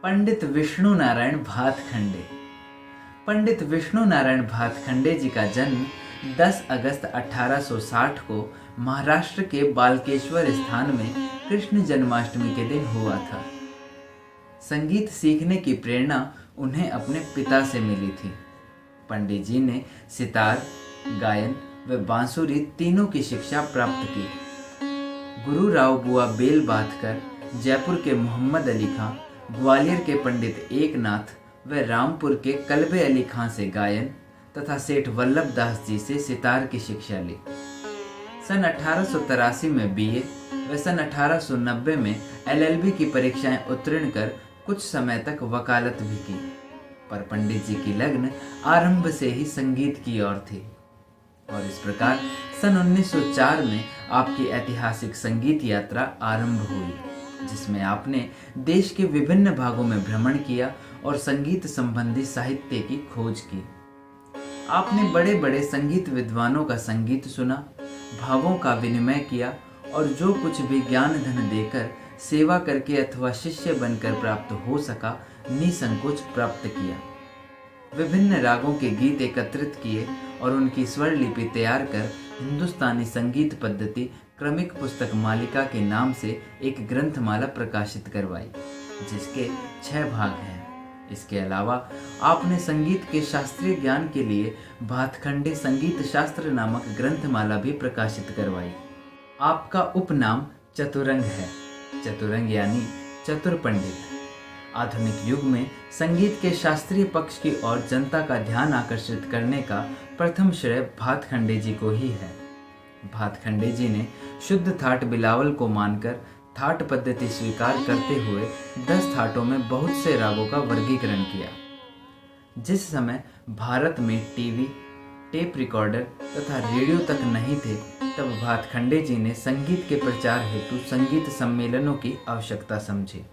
पंडित विष्णु नारायण भातखंडे। पंडित विष्णु नारायण भातखंडे जी का जन्म 10 अगस्त 1860 को महाराष्ट्र के बालकेश्वर स्थान में कृष्ण जन्माष्टमी के दिन हुआ था। संगीत सीखने की प्रेरणा उन्हें अपने पिता से मिली थी। पंडित जी ने सितार, गायन व बांसुरी तीनों की शिक्षा प्राप्त की। गुरु राव बुआ बेल बातकर, जयपुर के मोहम्मद अली खां, ग्वालियर के पंडित एकनाथ व रामपुर के कल्बे अली खां से गायन तथा सेठ वल्लभ दास जी से सितार की शिक्षा ली। सन 1883 में बीए व सन 1890 में एलएलबी की परीक्षाएं उत्तीर्ण कर कुछ समय तक वकालत भी की, पर पंडित जी की लगन आरंभ से ही संगीत की ओर थी और इस प्रकार सन 1904 में आपकी ऐतिहासिक संगीत यात्रा आरंभ हुई, जिसमें आपने देश के विभिन्न भागों में भ्रमण किया और संगीत संबंधी साहित्य की खोज की। आपने बड़े बड़े संगीत विद्वानों का संगीत सुना, भावों का विनिमय किया और जो कुछ भी ज्ञान धन देकर, सेवा करके अथवा शिष्य बनकर प्राप्त हो सका, निसंकोच प्राप्त किया। विभिन्न रागों के गीत एकत्रित किए और उनकी स्वर लिपि तैयार कर हिंदुस्तानी संगीत पद्धति क्रमिक पुस्तक मालिका के नाम से एक ग्रंथमाला प्रकाशित करवाई, जिसके 6 भाग हैं। इसके अलावा आपने संगीत के शास्त्रीय ज्ञान के लिए भातखंडे संगीत शास्त्र नामक ग्रंथमाला भी प्रकाशित करवाई। आपका उपनाम चतुरंग है। चतुरंग यानी चतुर पंडित। आधुनिक युग में संगीत के शास्त्रीय पक्ष की ओर जनता का ध्यान आकर्षित करने का प्रथम श्रेय भातखंडे जी को ही है। भातखंडे जी ने शुद्ध थाट बिलावल को मानकर थाट पद्धति स्वीकार करते हुए 10 थाटों में बहुत से रागों का वर्गीकरण किया। जिस समय भारत में टीवी, टेप रिकॉर्डर तथा रेडियो तक नहीं थे, तब भातखंडे जी ने संगीत के प्रचार हेतु संगीत सम्मेलनों की आवश्यकता समझी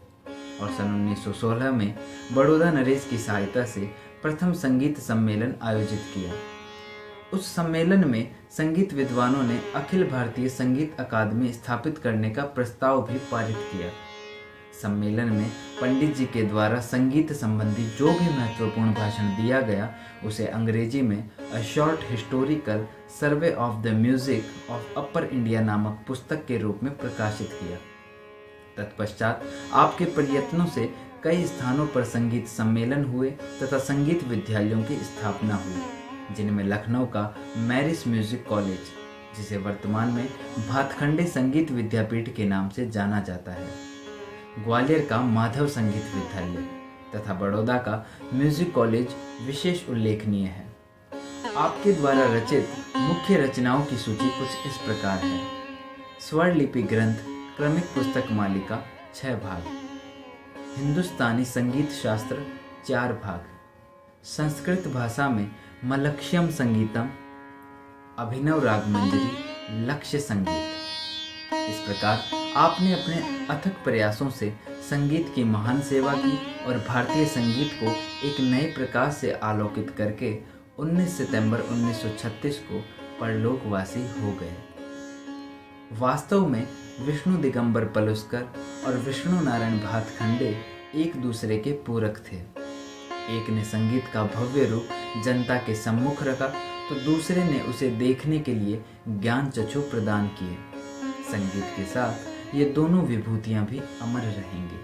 और सन 1916 में बड़ौदा नरेश की सहायता से प्रथम संगीत सम्मेलन आयोजित किया। उस सम्मेलन में संगीत विद्वानों ने अखिल भारतीय संगीत अकादमी स्थापित करने का प्रस्ताव भी पारित किया। सम्मेलन में पंडित जी के द्वारा संगीत संबंधी जो भी महत्वपूर्ण भाषण दिया गया, उसे अंग्रेजी में a short historical survey of the music of upper India नामक पुस्तक के रूप में प्रकाशित किया। तत्पश्चात आपके प्रयत्नों से कई स्थानों पर संगीत सम्मेलन हुए तथा संगीत विद्यालयों की स्थापना हुई, जिनमें लखनऊ का मैरिस म्यूजिक कॉलेज, जिसे वर्तमान में भातखंडे संगीत विद्यापीठ के नाम से जाना जाता है, ग्वालियर का माधव संगीत विद्यालय तथा बड़ौदा का म्यूजिक कॉलेज विशेष उल्लेखनीय है। आपके द्वारा रचित मुख्य रचनाओं की सूची कुछ इस प्रकार है। स्वर लिपि ग्रंथ क्रमिक पुस्तक मालिका 6 भाग, हिंदुस्तानी संगीत शास्त्र 4 भाग, संस्कृत भाषा में मलक्ष्यम संगीतम, अभिनव राग मंजरी, लक्ष्य संगीत। इस प्रकार आपने अपने अथक प्रयासों से संगीत की महान सेवा की और भारतीय संगीत को एक नए प्रकाश से आलोकित करके 19 सितंबर 1936 को परलोकवासी हो गए। वास्तव में विष्णु दिगंबर पलुस्कर और विष्णु नारायण भातखंडे एक दूसरे के पूरक थे। एक ने संगीत का भव्य रूप जनता के सम्मुख रखा, तो दूसरे ने उसे देखने के लिए ज्ञान चक्षु प्रदान किए। संगीत के साथ ये दोनों विभूतियां भी अमर रहेंगी।